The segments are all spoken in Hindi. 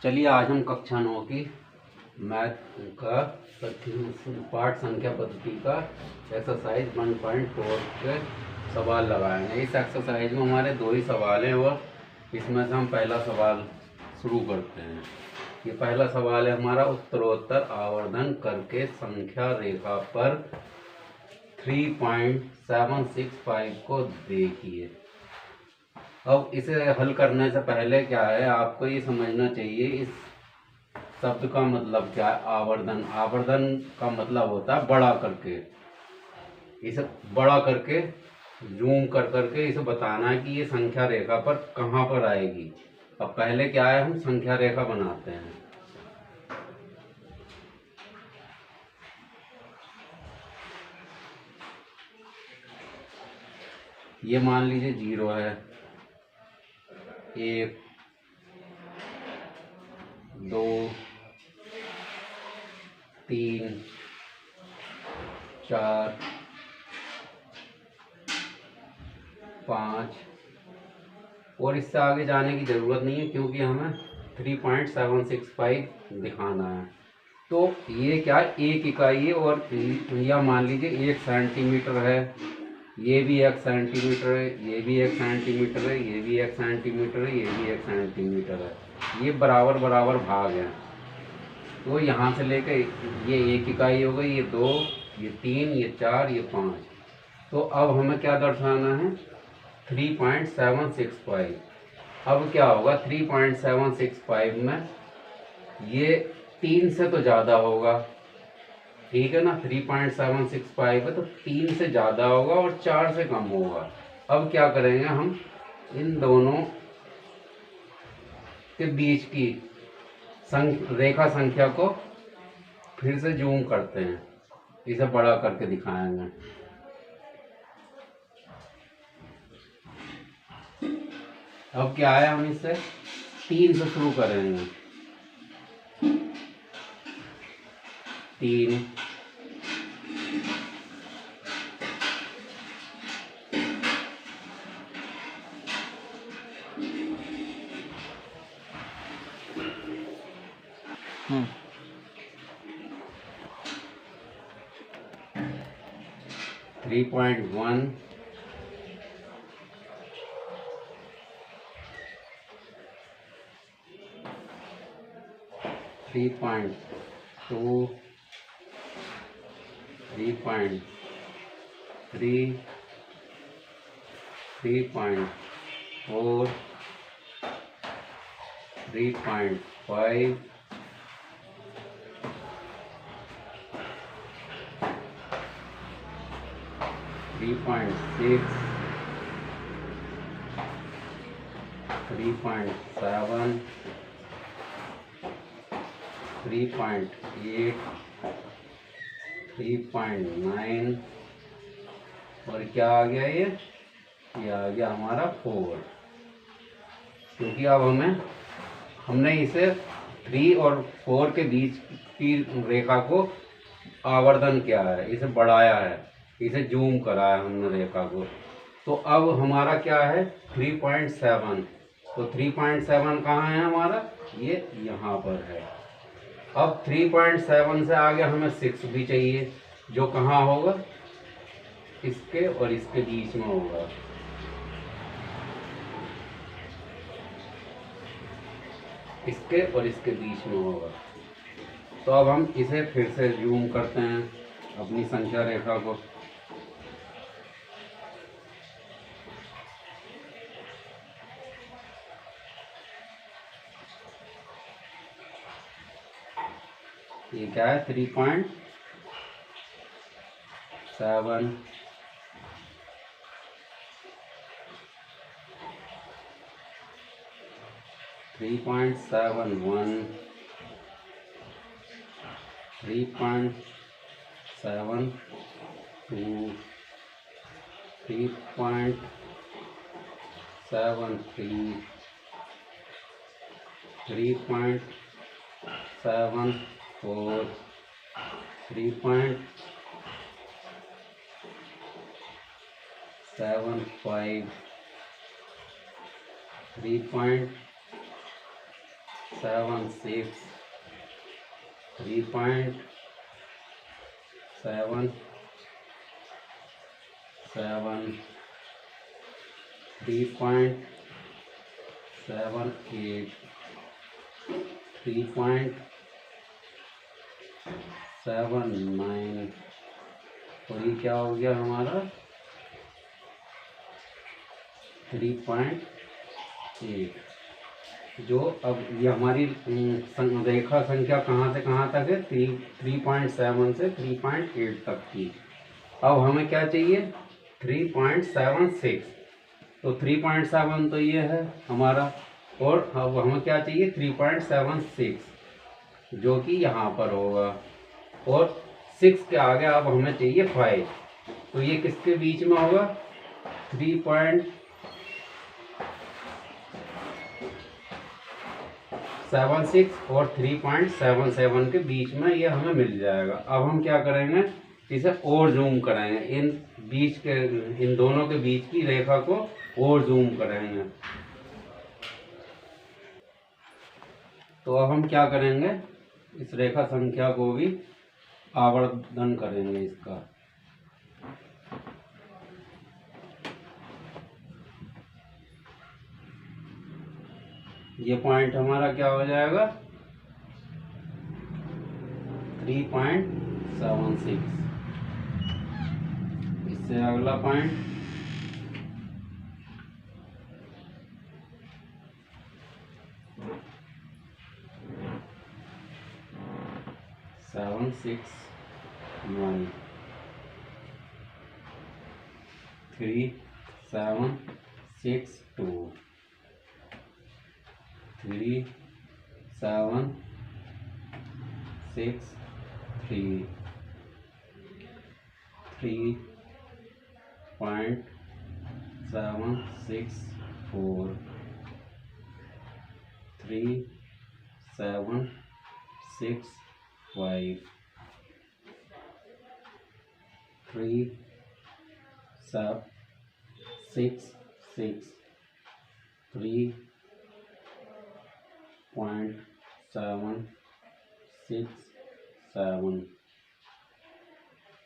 चलिए आज हम कक्षा 9 की मैथ का पाठ संख्या पद्धति का एक्सरसाइज 1.4 के सवाल लगाएंगे। इस एक्सरसाइज में हमारे दो ही सवाल हैं और इसमें से हम पहला सवाल शुरू करते हैं। ये पहला सवाल है हमारा, उत्तरोत्तर आवर्धन करके संख्या रेखा पर 3.765 को देखिए। अब इसे हल करने से पहले क्या है, आपको ये समझना चाहिए इस शब्द का मतलब क्या है। आवर्धन, आवर्धन का मतलब होता है बड़ा करके। इसे बड़ा करके जूम कर करके इसे बताना है कि ये संख्या रेखा पर कहाँ पर आएगी। अब पहले क्या है, हम संख्या रेखा बनाते हैं। ये मान लीजिए 0 है, 1 2 3 4 5 और इससे आगे जाने की ज़रूरत नहीं है क्योंकि हमें 3.765 दिखाना है। तो ये क्या है, एक इकाई है और यह मान लीजिए 1 सेंटीमीटर है। ये भी 1 सेंटीमीटर है, ये भी 1 सेंटीमीटर है, ये भी 1 सेंटीमीटर है, ये भी 1 सेंटीमीटर है। ये बराबर बराबर भाग हैं। तो यहाँ से लेकर ये 1 इकाई हो गई, ये 2, ये 3, ये 4, ये 5। तो अब हमें क्या दर्शाना है, 3.765। अब क्या होगा, 3.765 में ये 3 से तो ज़्यादा होगा, ठीक है ना। 3.765 है तो 3 से ज़्यादा होगा और 4 से कम होगा। अब क्या करेंगे, हम इन दोनों के बीच की रेखा संख्या को फिर से जूम करते हैं, इसे बड़ा करके दिखाएंगे। अब क्या है, हम इसे 3 से शुरू करेंगे। 3 3.1 3.2 3.3 3.4 3.5 3.6 3.7 3.8 3.9 और क्या आ गया, ये आ गया हमारा 4। क्योंकि अब हमने इसे 3 और 4 के बीच की रेखा को आवर्धन किया है, इसे बढ़ाया है, इसे जूम करा है हमने रेखा को। तो अब हमारा क्या है, 3.7। तो 3.7 कहाँ है हमारा, ये यहाँ पर है। अब 3.7 से आगे हमें 6 भी चाहिए, जो कहाँ होगा, इसके और इसके बीच में होगा। इसके और इसके बीच में होगा। तो अब हम इसे फिर से जूम करते हैं अपनी संख्या रेखा को। ये क्या है, 3.7 3.71 3.72 3.73 3.74 3.75 3.76 7 6 3.7 7 3.78 3.79 और ये क्या हो गया हमारा 3.8। जो अब ये हमारी रेखा संख्या कहाँ से कहाँ तक है 3.7 से 3.8 तक की। अब हमें क्या चाहिए 3.76। तो 3.7 तो ये है हमारा, और अब हमें क्या चाहिए 3.76 जो कि यहाँ पर होगा, और 6 के आगे अब हमें चाहिए 5। तो ये किसके बीच में होगा 3.76 और 3.77 के बीच में ये हमें मिल जाएगा। अब हम क्या करेंगे इसे और जूम करेंगे, इन दोनों के बीच की रेखा को और जूम करेंगे। तो अब हम क्या करेंगे इस रेखा संख्या को भी आवर्धन करेंगे इसका। ये पॉइंट हमारा क्या हो जाएगा 3.76। इससे अगला पॉइंट 769 3762 3763 3.764 3765 3.766 3.767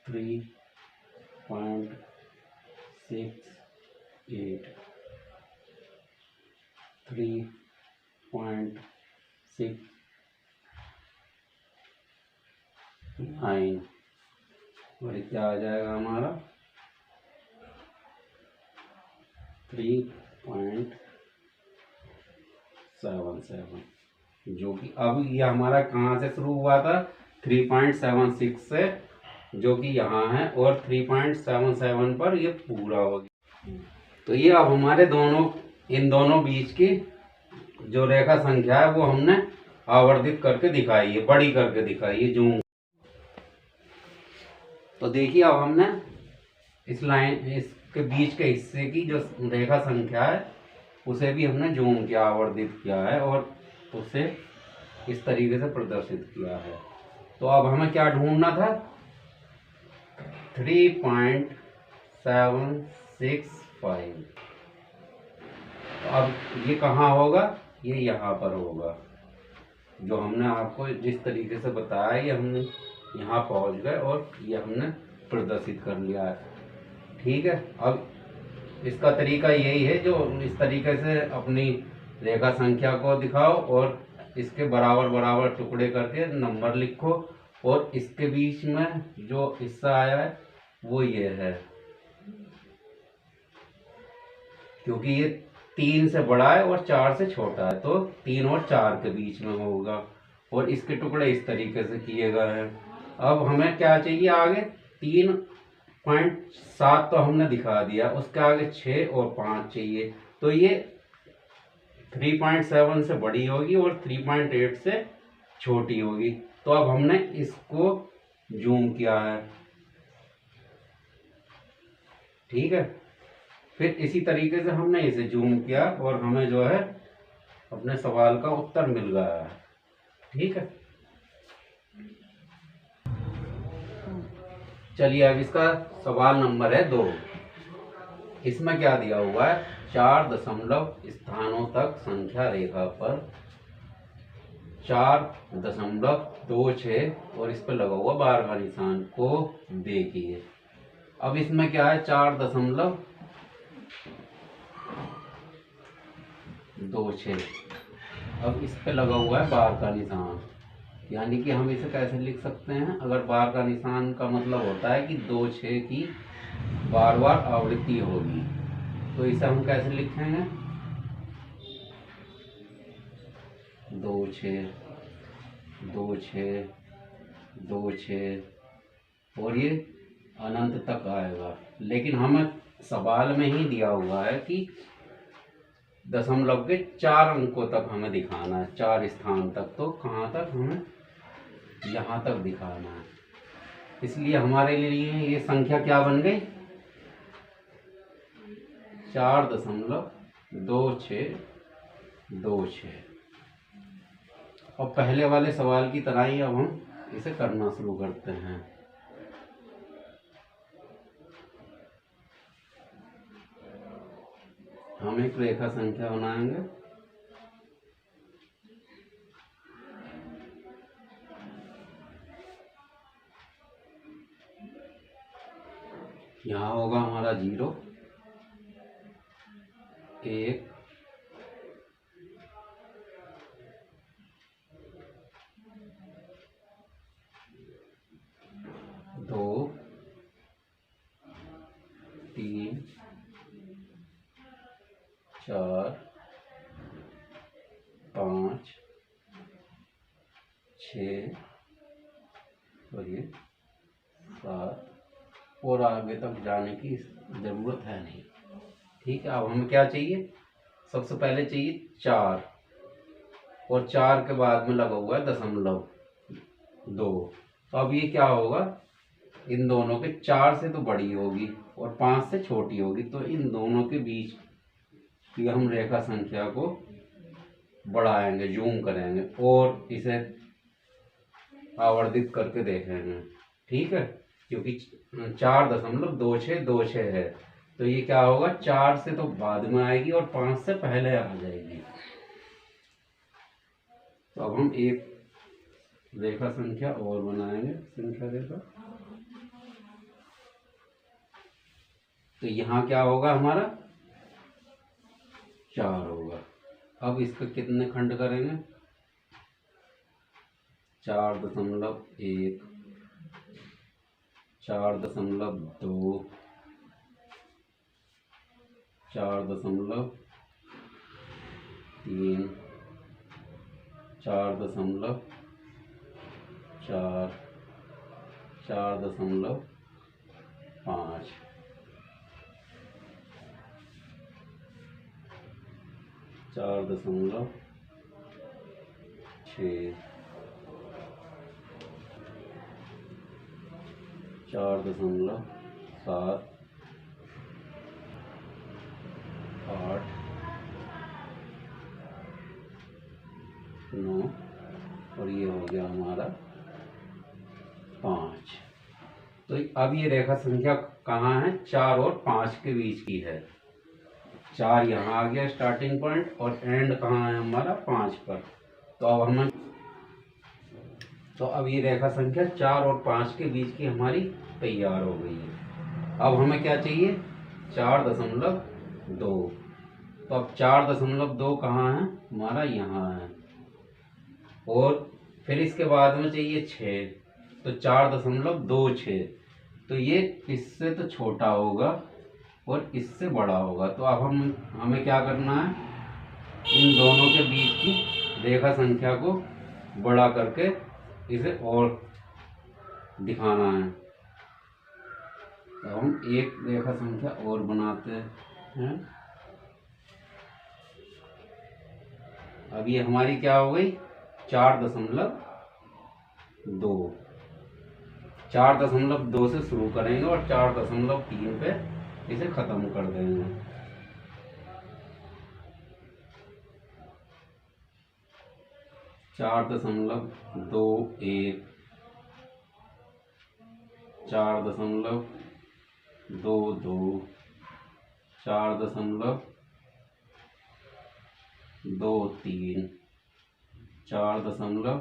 3.68 3.69 और क्या आ जाएगा हमारा 3.77, जो कि अब ये हमारा कहाँ से शुरू हुआ था 3.76 से, जो कि यहाँ है, और 3.77 पर ये पूरा हो गया। तो ये अब हमारे इन दोनों बीच की जो रेखा संख्या है वो हमने आवर्धित करके दिखाई है, बड़ी करके दिखाई है जूम। तो देखिए अब हमने इसके बीच के हिस्से की जो रेखा संख्या है उसे भी हमने जूम किया, आवर्धित किया है और उसे इस तरीके से प्रदर्शित किया है। तो अब हमें क्या ढूंढना था 3.765। तो अब ये कहाँ होगा, ये यहाँ पर होगा। जो हमने आपको जिस तरीके से बताया ये हमने यहाँ पहुँच गए और ये हमने प्रदर्शित कर लिया है। ठीक है, अब इसका तरीका यही है, जो इस तरीके से अपनी रेखा संख्या को दिखाओ और इसके बराबर बराबर टुकड़े करके नंबर लिखो, और इसके बीच में जो हिस्सा आया है वो ये है, क्योंकि ये 3 से बड़ा है और 4 से छोटा है, तो 3 और 4 के बीच में होगा, और इसके टुकड़े इस तरीके से किए गए हैं। अब हमें क्या चाहिए आगे 3.7 तो हमने दिखा दिया, उसके आगे 6 और 5 चाहिए। तो ये 3.7 से बड़ी होगी और 3.8 से छोटी होगी। तो अब हमने इसको जूम किया है। ठीक है, फिर इसी तरीके से हमने इसे जूम किया और हमें जो है अपने सवाल का उत्तर मिल गया है। ठीक है, चलिए अब इसका सवाल नंबर है 2। इसमें क्या दिया हुआ है 4 दशमलव स्थानों तक संख्या रेखा पर 4.26 और इस पर लगा हुआ बार का निशान को देखिए। अब इसमें क्या है 4.26, अब इस पे लगा हुआ है बार का निशान, यानी कि हम इसे कैसे लिख सकते हैं, अगर बार का निशान का मतलब होता है कि 2/6 की बार बार आवृत्ति होगी, तो इसे हम कैसे लिखेंगे 2/6 2/6 2/6 और ये अनंत तक आएगा। लेकिन हमें सवाल में ही दिया हुआ है कि दशमलव के 4 अंकों तक हमें दिखाना है, 4 स्थान तक, तो कहाँ तक हमें यहाँ तक दिखाना है। इसलिए हमारे लिए ये संख्या क्या बन गई 4.2626। और पहले वाले सवाल की तरह ही अब हम इसे करना शुरू करते हैं। हम एक रेखा संख्या बनाएंगे। यहाँ होगा हमारा 0 1 2 3 4 5 6 और ये 7 और आगे तक जाने की ज़रूरत है नहीं। ठीक है, अब हमें क्या चाहिए, सबसे पहले चाहिए 4 और 4 के बाद में लगा हुआ है 0.2। तो अब ये क्या होगा, इन दोनों के 4 से तो बड़ी होगी और 5 से छोटी होगी, तो इन दोनों के बीच की हम रेखा संख्या को बढ़ाएंगे, जूम करेंगे और इसे आवर्धित करके देखेंगे। ठीक है, क्योंकि 4.2626 है, तो ये क्या होगा 4 से तो बाद में आएगी और 5 से पहले आ जाएगी। तो अब हम एक रेखा संख्या और बनाएंगे, संख्या रेखा। तो यहाँ क्या होगा हमारा 4 होगा। अब इसका कितने खंड करेंगे 4.1 4.2 4.3 4.4 4.5 4.6 4.7 8 9 और ये हो गया हमारा 5। तो अब ये रेखा संख्या कहाँ है 4 और 5 के बीच की है। 4 यहाँ आ गया स्टार्टिंग पॉइंट और एंड कहाँ है हमारा 5 पर। तो अब ये रेखा संख्या 4 और 5 के बीच की हमारी तैयार हो गई है। अब हमें क्या चाहिए 4.2। तो अब 4.2 कहाँ है हमारा यहाँ है, और फिर इसके बाद में चाहिए 6, तो 4.26। तो ये इससे तो छोटा होगा और इससे बड़ा होगा। तो अब हमें क्या करना है, इन दोनों के बीच की रेखा संख्या को बड़ा करके इसे और दिखाना है। तो हम एक रेखा संख्या और बनाते हैं। अब ये हमारी क्या हो गई 4.2। 4.2 से शुरू करेंगे और 4.3 पे इसे खत्म कर देंगे। चार दशमलव दो एक 4.22 4.23 4.2,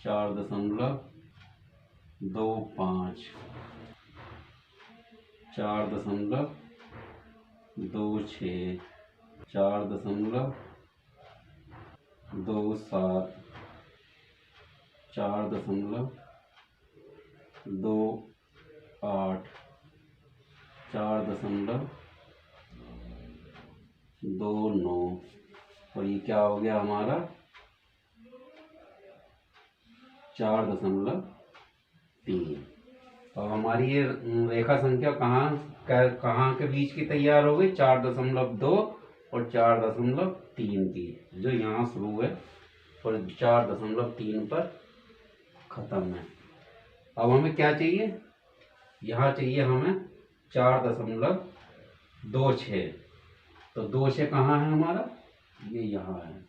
4.25, 4.26, 4.27, 4.28, 4.29, और ये क्या हो गया हमारा 4.3। तो हमारी ये रेखा संख्या कहाँ के बीच की तैयार हो गई, 4.2 और 4.3 की, जो यहाँ शुरू है और 4.3 पर खत्म है। अब हमें क्या चाहिए, यहाँ चाहिए हमें 4.26। तो 2.6 कहाँ है हमारा, ये यहाँ है।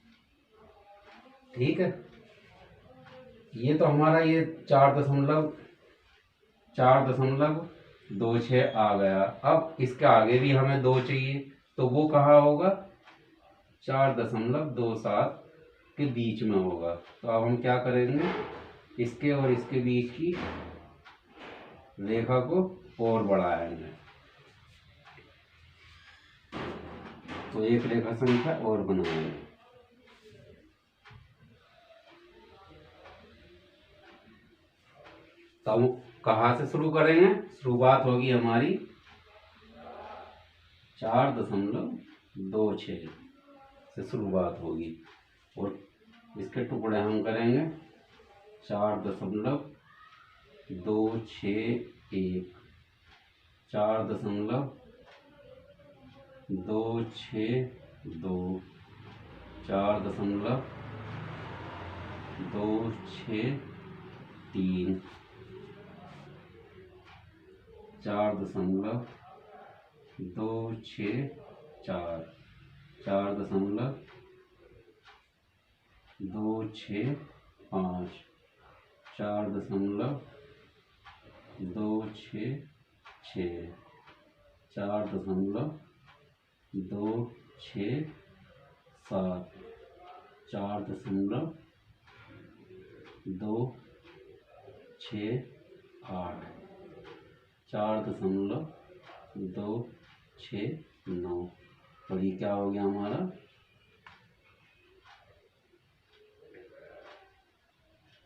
ठीक है, ये तो हमारा ये 4.26 आ गया। अब इसके आगे भी हमें 2 चाहिए, तो वो कहाँ होगा, 4.27 के बीच में होगा। तो अब हम क्या करेंगे, इसके और इसके बीच की रेखा को और बढ़ाएंगे। तो एक रेखा संख्या और बनाएंगे। तो हम कहाँ से शुरू करेंगे, शुरुआत होगी हमारी 4.26 से शुरुआत होगी, और इसके टुकड़े हम करेंगे 4.261, 4.262, 4.263, 4.264, 4.265, 4.266, 4.267, 4.268, 4.269, और ये क्या हो गया हमारा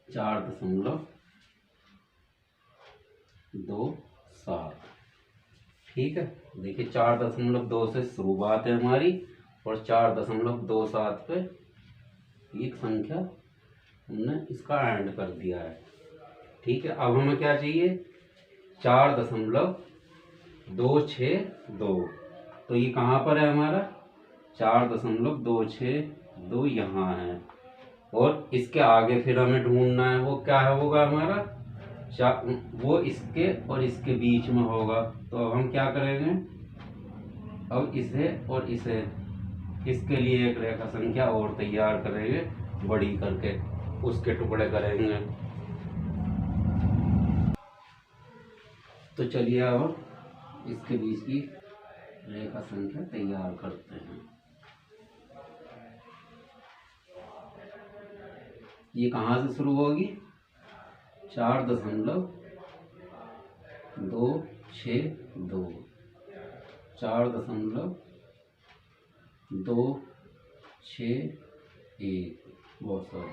4.27। ठीक है, देखिए 4.2 से शुरुआत है हमारी, और 4.27 पे एक संख्या हमने इसका एंड कर दिया है। ठीक है, अब हमें क्या चाहिए, 4.262। तो ये कहाँ पर है हमारा, 4.262 यहाँ है, और इसके आगे फिर हमें ढूंढना है, वो क्या होगा हमारा, वो इसके और इसके बीच में होगा। तो अब हम क्या करेंगे, अब इसे और इसे, इसके लिए एक रेखा संख्या और तैयार करेंगे बड़ी करके, उसके टुकड़े करेंगे। तो चलिए अब इसके बीच की रेखा संख्या तैयार करते हैं। ये कहाँ से शुरू होगी, 4.262, 4.261, बहुत सारे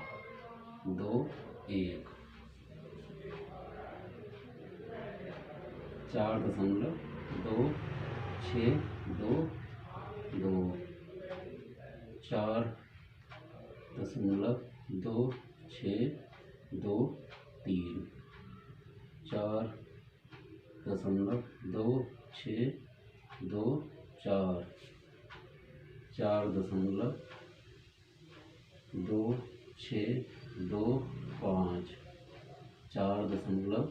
21, 4.262, 4.263, 4.264, 4.265,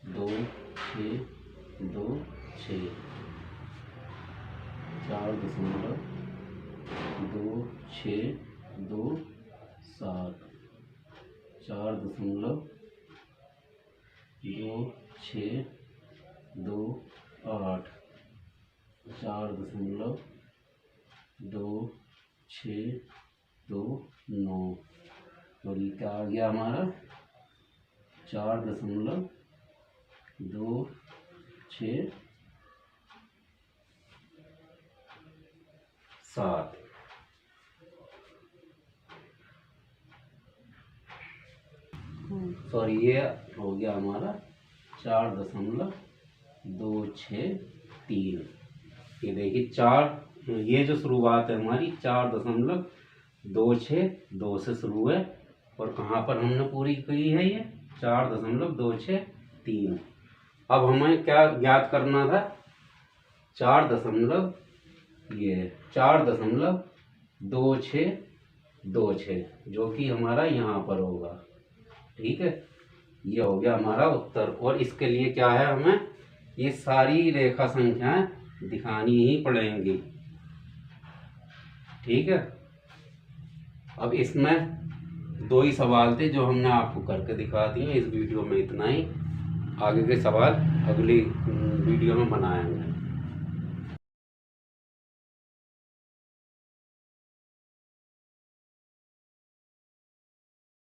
4.266, 4.267, 4.268, 4.269, 2 6 2 9 और ये क्या आ गया हमारा 4.267। सॉरी, ये हो गया हमारा 4.263। ये देखिए 4, ये जो शुरुआत है हमारी 4.262 से शुरू है और कहाँ पर हमने पूरी की है ये 4.263। अब हमें क्या ज्ञात करना था 4.2626 जो कि हमारा यहाँ पर होगा। ठीक है, ये हो गया हमारा उत्तर। और इसके लिए क्या है, हमें ये सारी रेखा संख्याएं दिखानी ही पड़ेंगी। ठीक है, अब इसमें 2 ही सवाल थे जो हमने आपको करके दिखा दिए। इस वीडियो में इतना ही, आगे के सवाल अगली वीडियो में बनाएंगे।